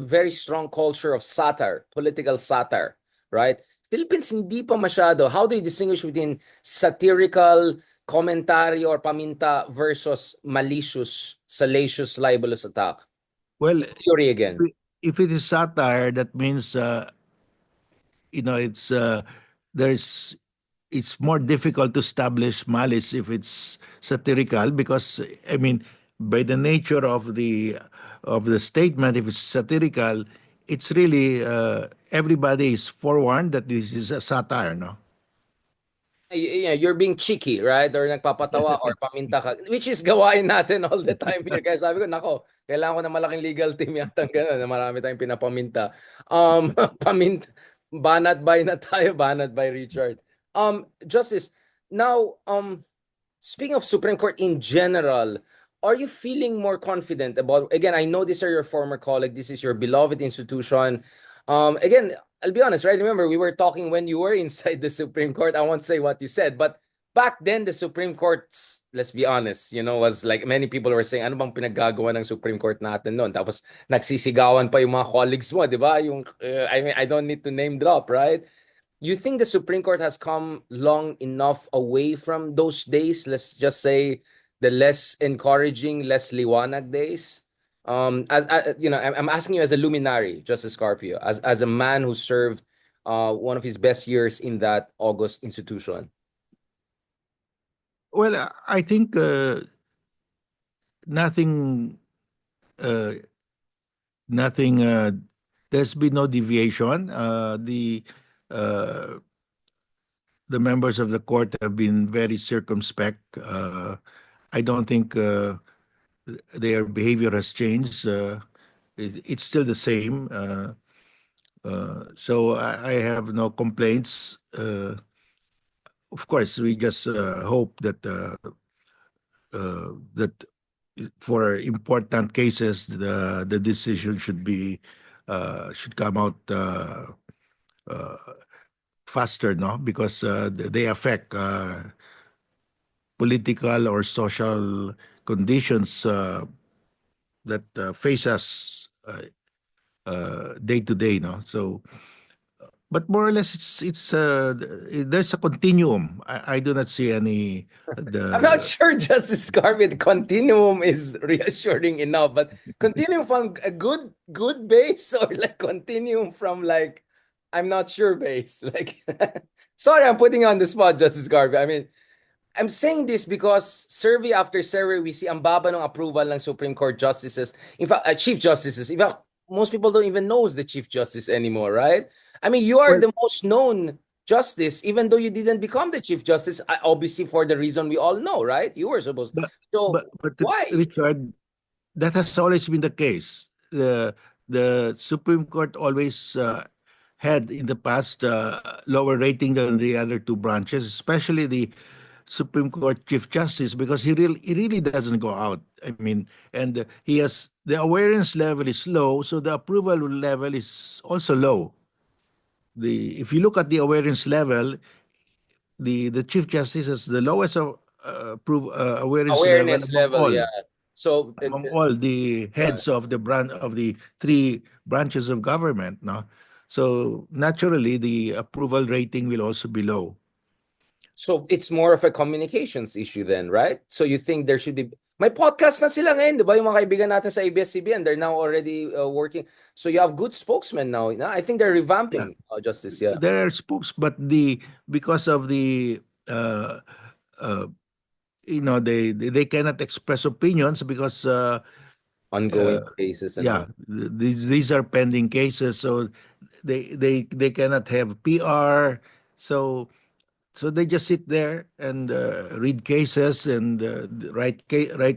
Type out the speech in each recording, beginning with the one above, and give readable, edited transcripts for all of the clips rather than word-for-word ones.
very strong culture of satire, political satire, right? Philippines hindi pa masyado. How do you distinguish between satirical commentary or paminta versus malicious, salacious, libelous attack? Well, Theory if again. if it is satire, that means it's there's it's more difficult to establish malice if it's satirical because I mean by the nature of the statement, if it's satirical, it's really everybody is forewarned that this is a satire, no? Yeah, you're being cheeky, right? Or nagpapatawa or paminta ka. Which is gawain natin all the time here. Kaya sabi ko, nako, kailangan ko na malaking legal team yata gano'n na marami tayong pinapaminta. Paminta, banat by na tayo, banat by Richard. Justice, now, speaking of Supreme Court in general, are you feeling more confident about, again, I know these are your former colleague, this is your beloved institution. Again, I'll be honest, right? Remember, we were talking when you were inside the Supreme Court. I won't say what you said, but back then, the Supreme Court's, let's be honest, was like many people were saying, ano bang pinaggagawa ng Supreme Court natin noon? Tapos nagsisigawan pa yung mga colleagues mo, di ba? I mean, I don't need to name drop, right? You think the Supreme Court has come long enough away from those days? Let's just say the less encouraging, less liwanag days. I'm asking you as a luminary, Justice Carpio, as a man who served one of his best years in that August institution. Well, I think nothing uh, nothing there's been no deviation. The members of the court have been very circumspect. I don't think their behavior has changed. It's still the same. So I have no complaints. Of course, we just hope that for important cases, the decision should come out uh, faster, no? Because they affect political or social conditions that face us day to day, no? So, but more or less, there's a continuum. I do not see any I'm not the sure Justice Carpio, the continuum is reassuring enough, but continuum from a good base or like continuum from like I'm not sure base. Like sorry, I'm putting you on the spot, Justice Carpio. I mean, I'm saying this because survey after survey, we see ang baba ng approval ng Supreme Court justices. In fact, Chief Justices. In fact, most people don't even know the Chief Justice anymore, right? I mean, you are well, the most known justice, even though you didn't become the Chief Justice, obviously for the reason we all know, right? You were supposed. but So but why? Richard, that has always been the case. The Supreme Court always had in the past lower rating than the other two branches, especially the Supreme Court Chief Justice, because he really doesn't go out. I mean, and he has the awareness level is low, so the approval level is also low. The If you look at the awareness level, the Chief Justice has the lowest awareness level Awareness level, yeah. So among all the yeah. heads of the three branches of government, no? So naturally, the approval rating will also be low. So it's more of a communications issue then, right? So you think there should be may podcast na sila ngayon, 'di ba? Yung mga kaibigan natin sa ABS-CBN, they're now already working. So you have good spokesmen now. I think they're Yeah, revamping justice, yeah. there are spokes, but because of the uh, they cannot express opinions because Ongoing uh, cases and yeah, all. these are pending cases, so they cannot have PR. So they just sit there and read cases and write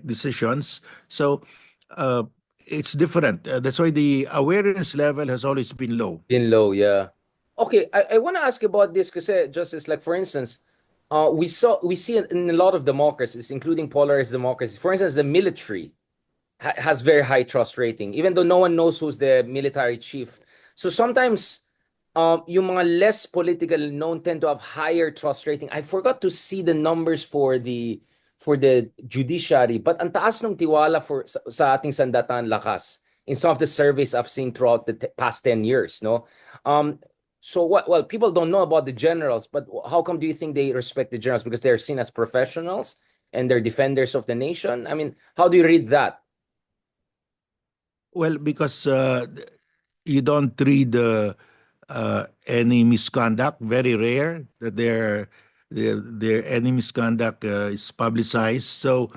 decisions. So uh, it's different. That's why the awareness level has always been low. In low, yeah. Okay, I want to ask about this because justice, like for instance, we see in a lot of democracies, including polarized democracies. For instance, the military has very high trust rating, even though no one knows who's the military chief. So sometimes, yung mga less political known tend to have higher trust rating. I forgot to see the numbers for the judiciary, but ang taas ng tiwala sa ating sandatahang lakas. in some of the surveys I've seen throughout the past 10 years, no? Um, so what, well, people don't know about the generals, but how come do you think they respect the generals? Because they're seen as professionals and they're defenders of the nation? I mean, how do you read that? Well, because you don't read any misconduct. Very rare that their any misconduct is publicized. So,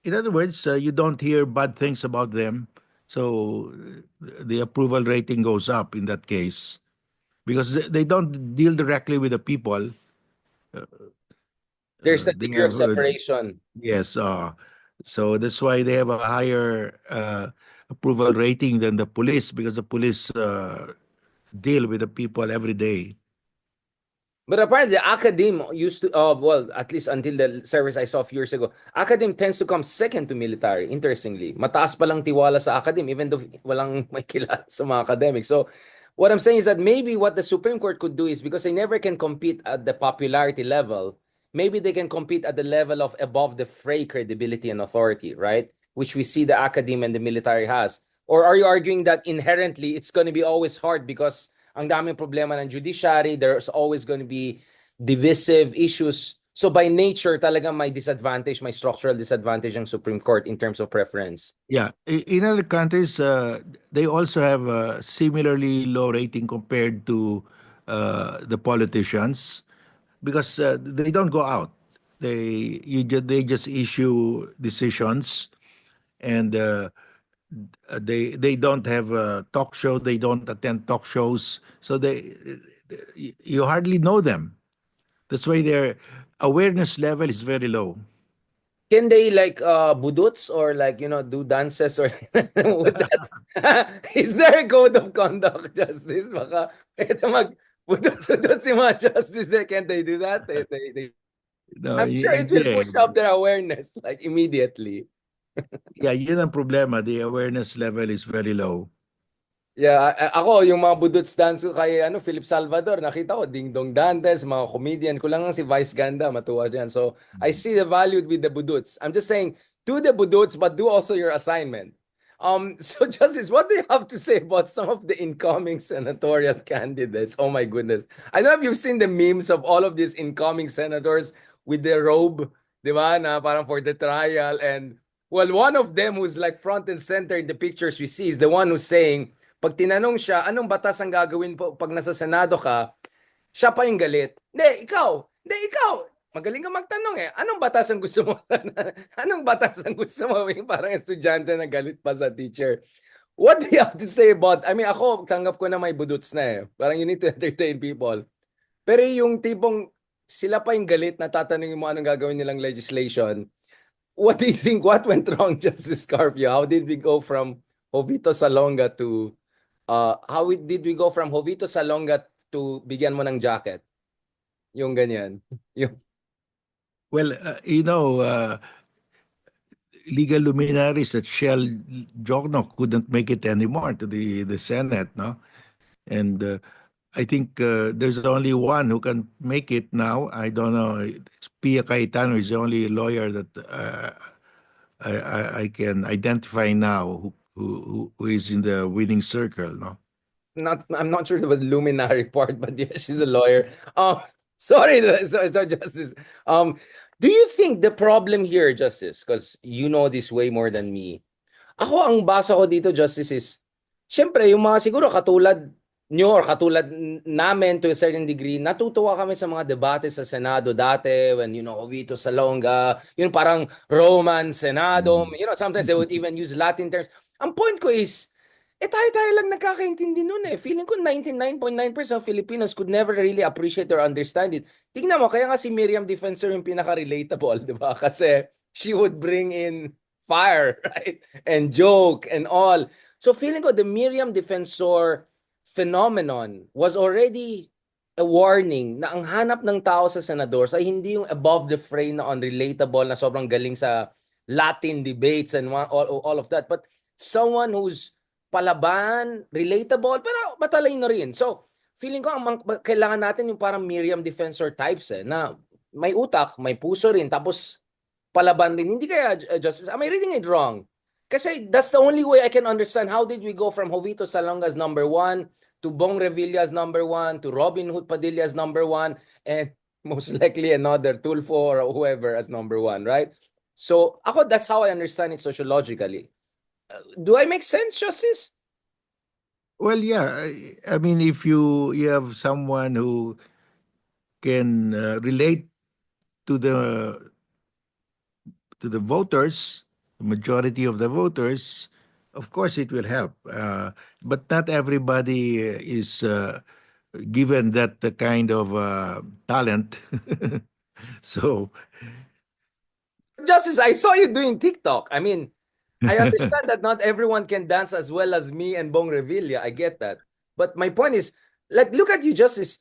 in other words, you don't hear bad things about them. So, the approval rating goes up in that case because they don't deal directly with the people. There's a They degree of have separation. yes. So that's why they have a higher approval rating than the police because the police deal with the people every day. But apparently, the academe used to, well, at least until the service I saw a few years ago, academe tends to come second to military, interestingly. Mataas pa lang tiwala sa academe, even though walang may kilala sa mga academics. So, what I'm saying is that maybe what the Supreme Court could do is, because they never can compete at the popularity level, maybe they can compete at the level of above the fray credibility and authority, right? Which we see the academe and the military has. Or are you arguing that inherently it's going to be always hard because ang daming problema ng judiciary, there's always going to be divisive issues. So by nature, talaga may disadvantage, may structural disadvantage ang Supreme Court in terms of preference. Yeah, in other countries, they also have a similarly low rating compared to the politicians because they don't go out. They just issue decisions and they don't have a talk show. They don't attend talk shows, so you hardly know them. That's why their awareness level is very low. Can they like buduts or like do dances or would that is there a code of conduct, Justice? Baka pwede mag budut si mga justice eh. Can't they do that? No, I'm sure it hindi will eh. push up their awareness like immediately. Yeah, yun ang problema. The awareness level is very low. Yeah, ako yung mga budots dance ko kay Philip Salvador, nakita ko Ding Dong Dantes, mga comedian ko lang si Vice Ganda, matuwa diyan. So, I see the value with the budots. I'm just saying, do the budots but do also your assignment. So Justice, what do you have to say about some of the incoming senatorial candidates? Oh my goodness. I don't know if you've seen the memes of all of these incoming senators with the robe, di ba, na parang for the trial. And well, one of them who's like front and center in the pictures we see is the one who's saying, pag tinanong siya, anong batas ang gagawin po pag nasa Senado ka, siya pa yung galit. Hindi, ikaw. Magaling ka magtanong eh. Anong batas ang gusto mo? Anong batas ang gusto mo? Yung parang estudyante na galit pa sa teacher. What do you have to say about, I mean, ako, tanggap ko na may buduts na eh. Parang you need to entertain people. Pero yung tipong sila pa yung galit na tatanungin mo anong gagawin nilang legislation, what do you think? What went wrong, Justice Carpio? How did we go from Jovito Salonga to did we go from Jovito Salonga to bigyan mo ng jacket? Yung ganyan. Yung Well, legal luminaries at Shell Jogno couldn't make it anymore to the Senate, no? And I think there's only one who can make it now. I don't know. It's Pia Cayetano is the only lawyer that I can identify now who is in the winning circle, no? I'm not sure about the luminary part, but yeah, she's a lawyer. Sorry, Justice. Do you think the problem here, Justice, because you know this way more than me, ako ang basa ko dito, Justice, is, syempre, yung mga siguro katulad nyo or katulad namin to a certain degree, natutuwa kami sa mga debate sa Senado dati when, Vito Salonga, yung parang Roman Senado, Mm. sometimes they would even use Latin terms. Ang point ko is, tayo-tayo lang nagkakaintindi nun eh. Feeling ko 99.9% of Filipinos could never really appreciate or understand it. Tingnan mo, kaya nga si Miriam Defensor yung pinaka-relatable, di ba? Kasi she would bring in fire, right? And joke and all. So feeling ko the Miriam Defensor phenomenon was already a warning na ang hanap ng tao sa senador ay hindi yung above the fray na unrelatable na sobrang galing sa Latin debates and all of that, but someone who's palaban, relatable, pero matalino rin. So, feeling ko kailangan natin yung parang Miriam Defensor types eh, na may utak, may puso rin, tapos palaban din. Hindi kaya, Justice, am I reading it wrong? Kasi that's the only way I can understand how did we go from Jovito Salonga's number one to Bong Revilla's number one to Robin Hood Padilla's number one and most likely another Tulfo or whoever as number one, right? So ako, that's how I understand it sociologically. Do I make sense, Justice? Well, yeah. I mean, if you have someone who can relate to the voters, the majority of the voters, of course it will help. But not everybody is given that kind of talent. So Justice, I saw you doing TikTok. I mean, I understand that not everyone can dance as well as me and Bong Revilla. I get that. But my point is, like, look at you, Justice.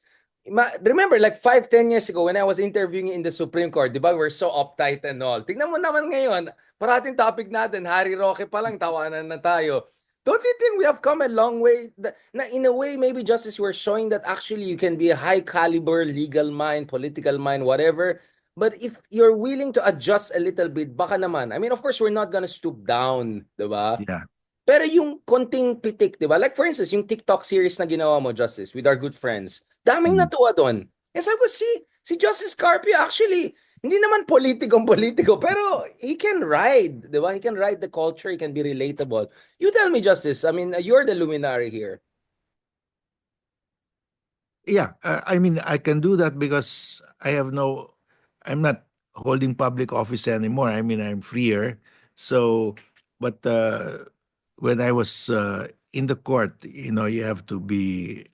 Remember, like 5, 10 years ago when I was interviewing in the Supreme Court, di ba, we're so uptight and all. Tingnan mo naman ngayon, parating topic natin, Harry Roque pa lang, tawanan na tayo. Don't you think we have come a long way? Na in a way, maybe, Justice, we're showing that actually you can be a high caliber legal mind, political mind, whatever. But if you're willing to adjust a little bit, baka naman. I mean, of course, we're not gonna stoop down, di ba? yeah. Pero yung konting pitik, di ba? Like for instance, yung TikTok series na ginawa mo, Justice, with our good friends. Daming Mm. natuwa doon. And sabi ko, si Justice Carpio actually, hindi naman politikong politiko, pero he can ride, di ba? He can ride the culture, he can be relatable. You tell me, Justice, I mean, you're the luminary here. Yeah, I mean, I can do that because I'm not holding public office anymore. I mean, I'm freer. So, but when I was in the court, you have to be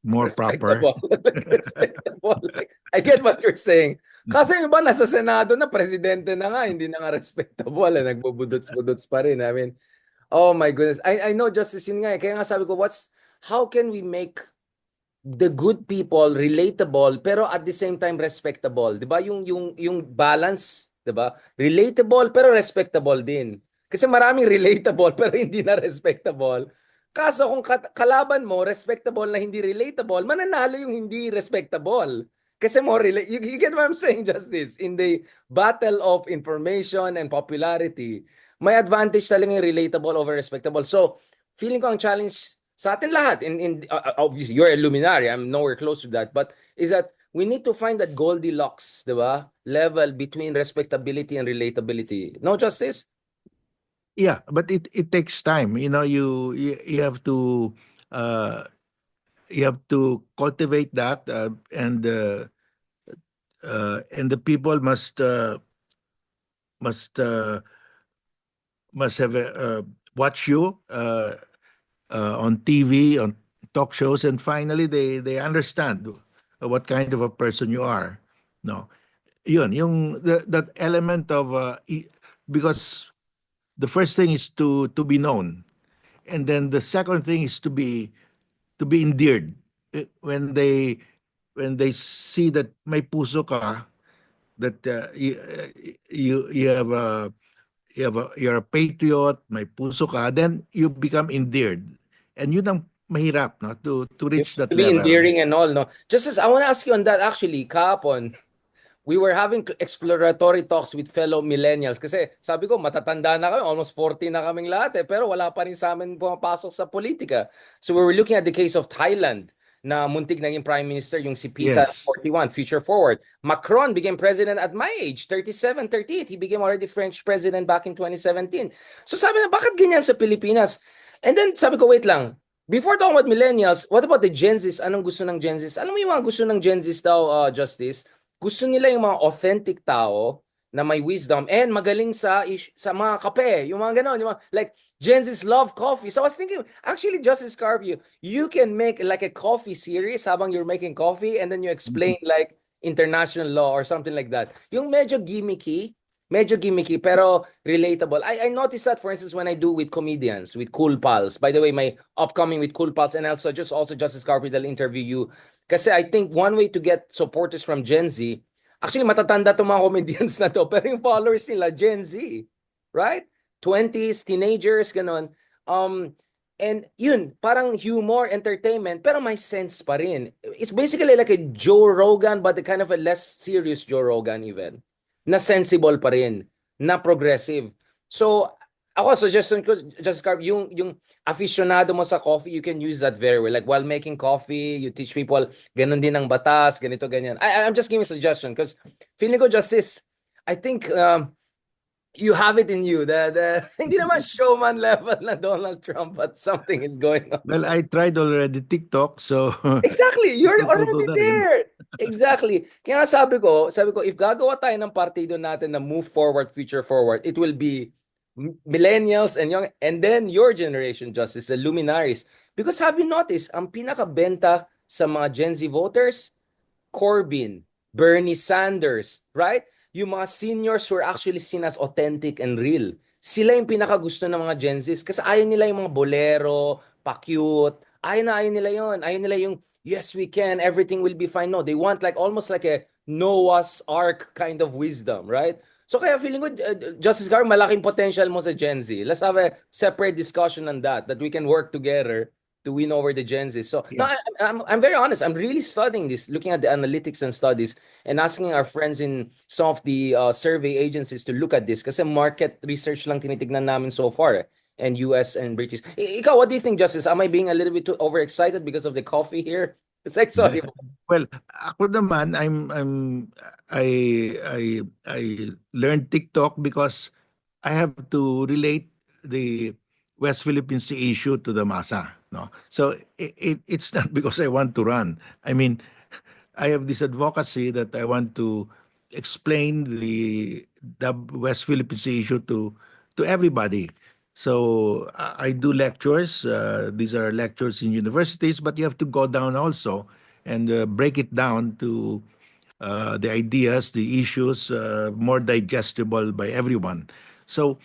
more proper. Respectable. Respectable. Like, I get what you're saying. Kasi yung iba nasa Senado na, presidente na nga, hindi na nga respectable. Nagbubudots-budots pa rin. I mean, oh my goodness. I know, Justice, yun nga. Kaya nga sabi ko, how can we make the good people relatable pero at the same time respectable, 'di ba? Yung balance, 'di ba? Relatable pero respectable din. Kasi maraming relatable pero hindi na respectable. Kaso kung kalaban mo respectable na hindi relatable, mananalo yung hindi respectable. Kasi more you get what I'm saying, Justice? In the battle of information and popularity, may advantage talaga yung relatable over respectable. So, feeling ko ang challenge sa atin lahat, obviously, you're a luminary, I'm nowhere close to that, but is that we need to find that Goldilocks, di ba? Level between respectability and relatability. No, Justice? Yeah, but it takes time. You have to uh, cultivate that, and the people must uh, must have watch you on TV, on talk shows, and finally they understand what kind of a person you are. No, that element of because the first thing is to be known, and then the second thing is to be endeared. When they see that may puso ka, that you have a you're a patriot, may puso ka, then you become endeared. And yun ang mahirap, no, to reach that To be level. endearing and all, no? Justice, I want to ask you on that actually, kahapon, we were having exploratory talks with fellow millennials kasi sabi ko matatanda na kami, almost 40 na kaming lahat pero wala pa rin sa amin pumapasok sa politika. So we were looking at the case of Thailand na muntik naging prime minister yung si Pita Yes. 41, future forward. Macron became president at my age, 37, 38. He became already French president back in 2017. So sabi na, bakit ganyan sa Pilipinas? And then sabi ko, wait lang. Before talking about millennials, what about the Gen Zs? Anong gusto ng Gen Zs? Alam mo yung mga gusto ng Gen Zs daw, Justice? Gusto nila yung mga authentic tao na may wisdom and magaling sa mga kape, yung mga ganon, yung mga, like Gen Z's love coffee. So I was thinking, actually, Justice Carpio, you can make like a coffee series habang you're making coffee and then you explain like international law or something like that. Yung medyo gimmicky pero relatable. I noticed that, for instance, when I do with comedians, with Cool Pals. By the way, my upcoming with Cool Pals, and also Justice Carpenter will interview you. Kasi I think one way to get supporters from Gen Z, actually matatanda itong mga comedians na to, pero yung followers nila, Gen Z. Right? 20s, teenagers, ganon. And yun, parang humor, entertainment, pero may sense pa rin. It's basically like a Joe Rogan, but a kind of a less serious Joe Rogan even na sensible pa rin, na progressive. So, Ako, suggestion ko, just Carb, yung aficionado mo sa coffee, you can use that very well. Like while making coffee, you teach people, ganun din ang batas, ganito, ganyan. I'm just giving a suggestion because feeling ko justice, I think you have it in you. Hindi naman showman level na Donald Trump, but something is going on. Well, I tried already TikTok, so Exactly, you're itututo already na rin. there. Exactly. Kaya nga sabi ko, if gagawa tayo ng partido natin na move forward, future forward, it will be millennials and young, and then your generation, Justice, the luminaries. Because have you noticed, ang pinakabenta sa mga Gen Z voters, Corbyn, Bernie Sanders, right? Yung mga seniors who are actually seen as authentic and real. Sila yung pinakagusto ng mga Gen Zs kasi ayaw nila yung mga bolero, pa-cute. Ayaw nila yon. Ayaw nila yung, yes, we can, everything will be fine. No, they want like almost like a Noah's Ark kind of wisdom, right? So kaya feeling ko, Justice Gar, malaking potential mo sa Gen Z. Let's have a separate discussion on that we can work together to win over the Gen Z. So no, Yeah. I'm very honest. I'm really studying this, looking at the analytics and studies, and asking our friends in some of the survey agencies to look at this. Kasi market research lang tinitignan namin so far, and US and British. Ikaw, what do you think, Justice? Am I being a little bit too overexcited because of the coffee here? It's like sorry. Well, ako naman, I learned TikTok because I have to relate the West Philippines issue to the masa. No, so it's not because I want to run. I mean, I have this advocacy that I want to explain the West Philippines issue to everybody. So I do lectures. These are lectures in universities, but you have to go down also and break it down to the ideas, the issues, more digestible by everyone. So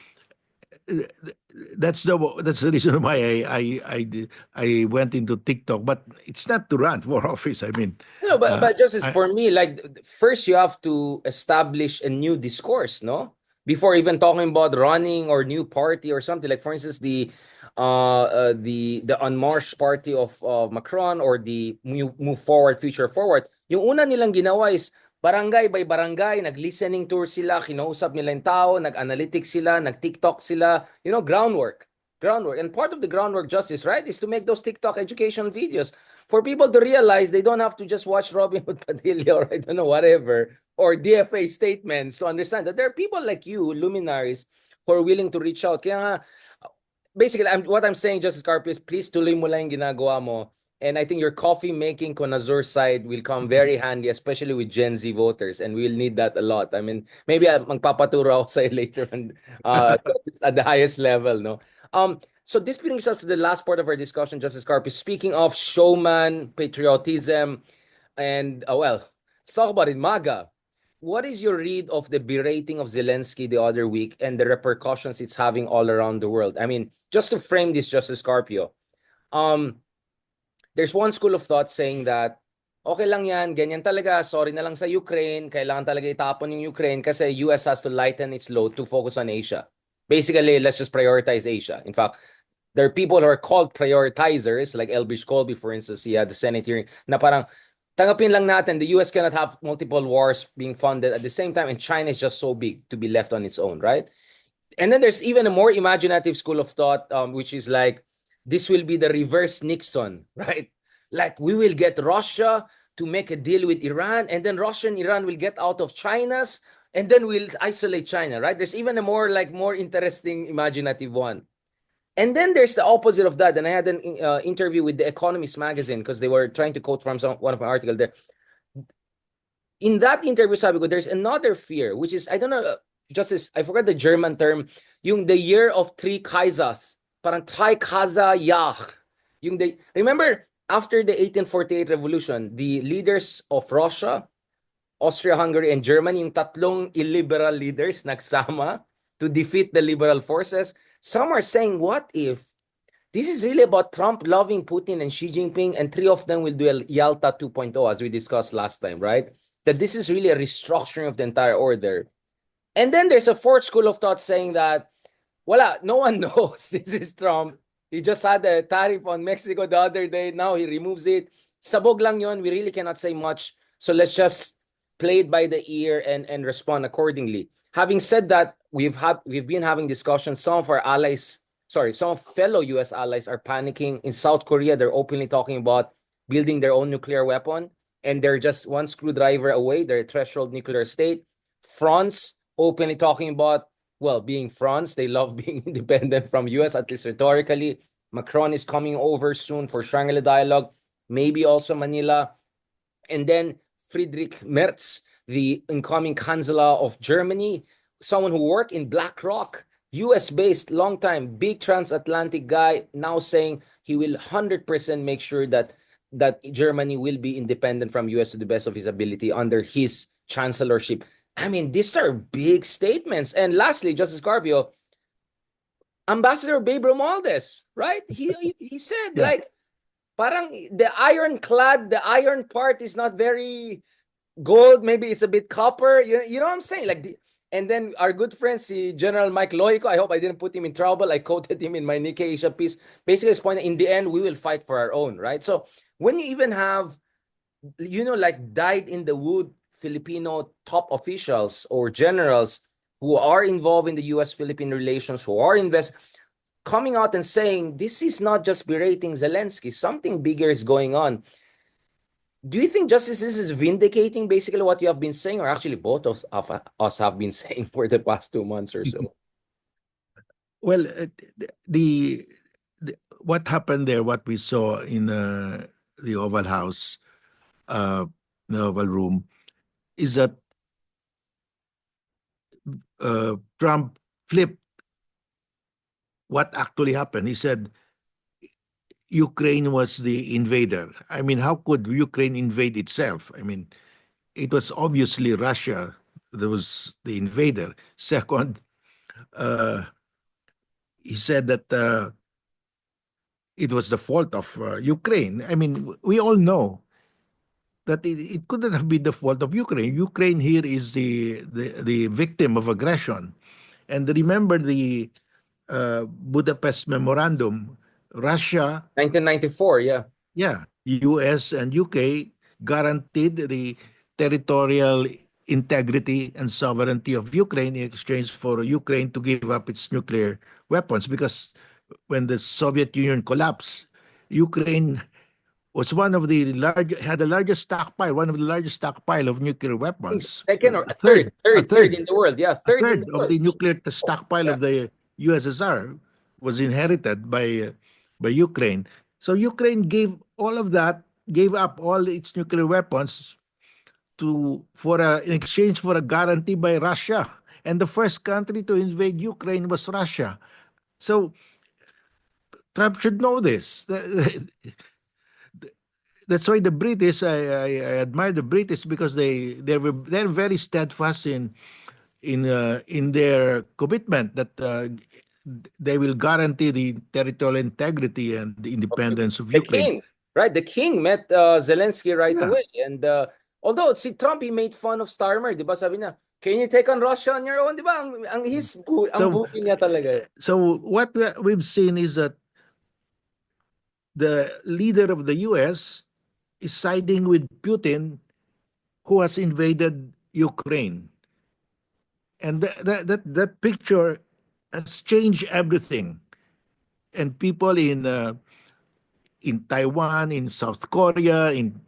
that's the reason why I went into TikTok, but it's not to run for office. I mean, No, but just as I, for me, like first you have to establish a new discourse, no? Before even talking about running or new party or something. Like for instance, the Unmarched Party of Macron or the Move Forward, Future Forward. Yung una nilang ginawa is barangay by barangay, nag-listening tour sila, kinausap nila yung tao, nag-analytics sila, nag-TikTok sila, groundwork. Groundwork. And part of the groundwork justice, right, is to make those TikTok education videos for people to realize they don't have to just watch Robin Hood Padilla or I don't know, whatever, or DFA statements to understand that there are people like you, luminaries, who are willing to reach out. Kaya nga, basically, what I'm saying, Justice Carpio, is please tuloy mo lang yung ginagawa mo. And I think your coffee making connoisseur side will come very handy, especially with Gen Z voters. And we'll need that a lot. I mean, maybe magpapaturo ako sa'yo later on at the highest level, no? So this brings us to the last part of our discussion, Justice Carpio. Speaking of showman, patriotism, and, well, let's talk about it, MAGA. What is your read of the berating of Zelensky the other week and the repercussions it's having all around the world? I mean, just to frame this, Justice Carpio, there's one school of thought saying that okay lang yan, ganyan talaga, sorry na lang sa Ukraine, kailangan talaga itapon yung Ukraine kasi US has to lighten its load to focus on Asia. Basically, let's just prioritize Asia. In fact, there are people who are called prioritizers, like Elbridge Colby, for instance, he had the Senate hearing, na parang, tanggapin lang natin, the US cannot have multiple wars being funded at the same time, and China is just so big to be left on its own, right? And then there's even a more imaginative school of thought, which is like, this will be the reverse Nixon, right? Like, we will get Russia to make a deal with Iran, and then Russia and Iran will get out of China's, and then we'll isolate China, right? There's even a more interesting imaginative one. And then there's the opposite of that. And I had an interview with the Economist magazine because they were trying to quote from one of my articles there. In that interview, sabi ko, there's another fear, which is, I don't know, Justice, I forgot the German term, yung the year of three Kaisers. Parang Trikaisa-Yach. Remember, after the 1848 revolution, the leaders of Russia, Austria-Hungary, and Germany, yung tatlong illiberal leaders nagsama to defeat the liberal forces. Some are saying, what if this is really about Trump loving Putin and Xi Jinping, and three of them will do a Yalta 2.0, as we discussed last time, right? That this is really a restructuring of the entire order. And then there's a fourth school of thought saying that, no one knows. This is Trump. He just had a tariff on Mexico the other day. Now he removes it. Sabog lang yon. We really cannot say much. So let's just play it by the ear and respond accordingly. Having said that, we've been having discussions. Some of our allies, sorry, some fellow US allies are panicking. In South Korea, they're openly talking about building their own nuclear weapon, and they're just one screwdriver away. They're a threshold nuclear state. France openly talking about, well, being France, they love being independent from US, at least rhetorically. Macron is coming over soon for Shangri-La dialogue, maybe also Manila. And then Friedrich Merz, the incoming Chancellor of Germany, someone who worked in BlackRock, US based, long time, big transatlantic guy, now saying he will 100% make sure that Germany will be independent from US to the best of his ability under his chancellorship. I mean, these are big statements. And lastly, Justice Carpio, Ambassador Babe Romualdez, right? He said Yeah. like parang the iron part is not very gold, maybe it's a bit copper. You know what I'm saying? And then our good friend, si General Mike Loico, I hope I didn't put him in trouble. I quoted him in my Nikkei Asia piece. Basically, his point, in the end, we will fight for our own, right? So when you even have, like dyed in the wood Filipino top officials or generals who are involved in the US-Philippine relations, who are coming out and saying, this is not just berating Zelensky, something bigger is going on. Do you think Justice this is vindicating basically what you have been saying, or actually both of us have been saying for the past 2 months or so? Well, the, what happened there, what we saw in the Oval House, uh, the Oval Room, is that Trump flipped what actually happened. He said Ukraine was the invader. I mean, how could Ukraine invade itself? I mean, it was obviously Russia that was the invader. Second, uh, he said that it was the fault of Ukraine. I mean, we all know that it couldn't have been the fault of Ukraine. Ukraine here is the victim of aggression. And remember the Budapest Memorandum, Russia, 1994, yeah. yeah, US and UK guaranteed the territorial integrity and sovereignty of Ukraine in exchange for Ukraine to give up its nuclear weapons. Because when the Soviet Union collapsed, Ukraine was one of the had the largest stockpile, one of the largest stockpile of nuclear weapons. Second or A third, third, a third, third third, in the world. Yeah, a third in the third of world. the nuclear stockpile Yeah. of the USSR was inherited by Ukraine. So Ukraine gave all of that, gave up all its nuclear weapons in exchange for a guarantee by Russia. And the first country to invade Ukraine was Russia. So Trump should know this. That's why the British, I admire the British because they're very steadfast in their commitment that they will guarantee the territorial integrity and the independence of The Ukraine. king, right? The king met Zelensky right Yeah. away. And although si Trump, he made fun of Starmer, di ba? Sabi niya, can you take on Russia on your own? Di ba? Ang So bully niya talaga. so what we've seen is that the leader of the US is siding with Putin, who has invaded Ukraine. And that picture has changed everything. And people in Taiwan, in South Korea, in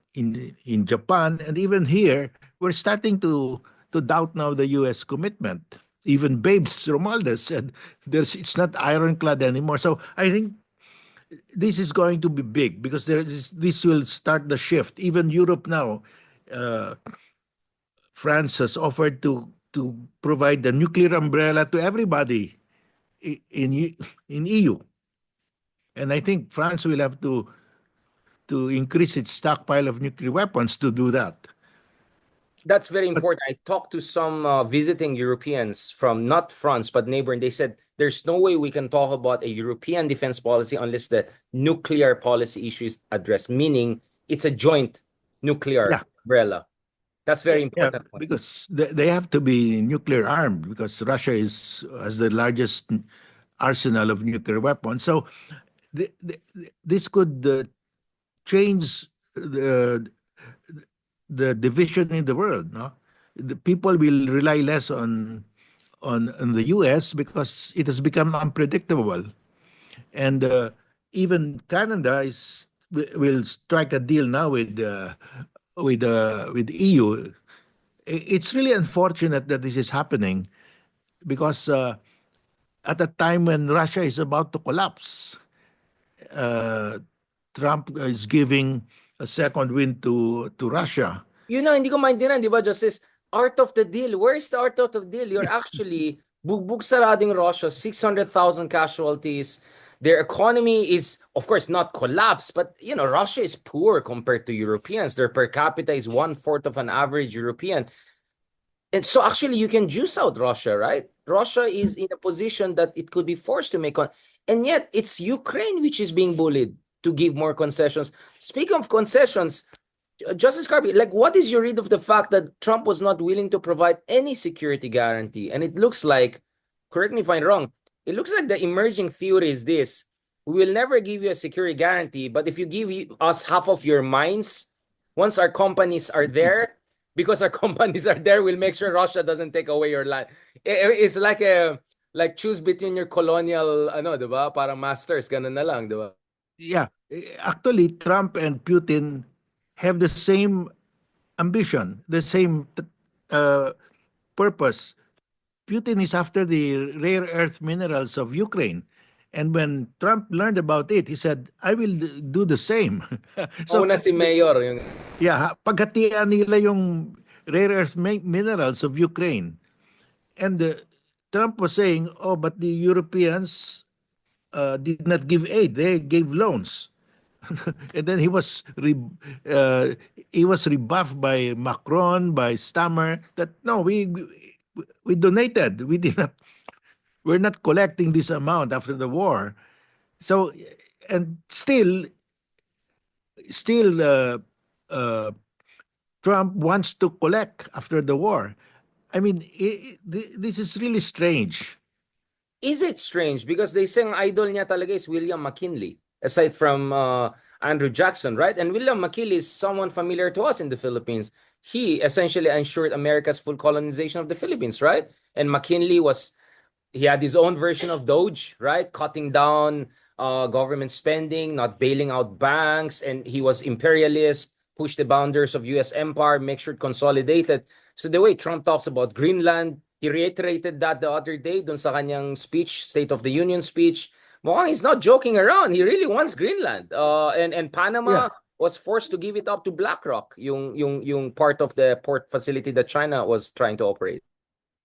Japan, and even here, we're starting to doubt now the U.S. commitment. Even Babes Romualdez said it's not ironclad anymore. So I think this is going to be big because this will start the shift. Even Europe now, uh, France has offered to provide the nuclear umbrella to everybody in EU, and I think France will have to increase its stockpile of nuclear weapons to do that. That's very But important. I talked to some visiting Europeans from not France, but neighbor, and they said there's no way we can talk about a European defense policy unless the nuclear policy issue is addressed, meaning it's a joint nuclear yeah, umbrella. That's very yeah, important point. because they have to be nuclear armed because Russia has the largest arsenal of nuclear weapons. So this could change the division in the world, no? the people will rely less on the U.S. because it has become unpredictable. And even Canada will strike a deal now with EU. It's really unfortunate that this is happening because at a time when Russia is about to collapse, uh, Trump is giving a second wind to Russia. Yun na, hindi ko maintindihan, di ba, Justice? Art of the deal. Where is the art of the deal? You're actually bugbog sarading Russia, 600,000 casualties. Their economy is, of course, not collapsed, but, Russia is poor compared to Europeans. Their per capita is one-fourth of an average European. And so actually you can juice out Russia, right? Russia is in a position that it could be forced to make and yet it's Ukraine which is being bullied to give more concessions. Speaking of concessions, Justice Carby, like what is your read of the fact that Trump was not willing to provide any security guarantee? And it looks like, correct me if I'm wrong, it looks like the emerging theory is this: we will never give you a security guarantee, but if you give us half of your mines, once our companies are there, because our companies are there, we'll make sure Russia doesn't take away your land. It's like choose between your colonial diba? Parang masters, ganun na lang, diba? Yeah, actually, Trump and Putin have the same ambition, the same uh, purpose. Putin is after the rare earth minerals of Ukraine. And when Trump learned about it, he said, I will do the same. So, Una si Mayor, yung yeah, paghatian nila yung rare earth minerals of Ukraine. And Trump was saying, oh, but the Europeans did not give aid; they gave loans. And then he was rebuffed by Macron, by Stammer, that no, we donated. We did not. We're not collecting this amount after the war. So, and still, uh, Trump wants to collect after the war. I mean, this is really strange. is it strange? Because they say ang idol niya talaga is William McKinley, aside from Andrew Jackson, right? And William McKinley is someone familiar to us in the Philippines. He essentially ensured America's full colonization of the Philippines, right? And McKinley he had his own version of Doge, right? Cutting down government spending, not bailing out banks, and he was imperialist, pushed the boundaries of U.S. empire, make sure it consolidated. So the way Trump talks about Greenland, he reiterated that the other day dun sa kanyang speech, State of the Union speech. Mukhang he's not joking around. He really wants Greenland. And Yeah, Panama was forced to give it up to BlackRock, yung part of the port facility that China was trying to operate.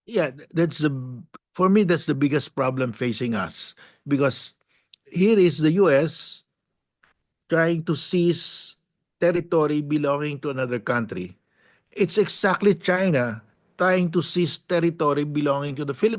yeah, that's the for me that's the biggest problem facing us because here is the US trying to seize territory belonging to another country. It's exactly China trying to seize territory belonging to the Philippines.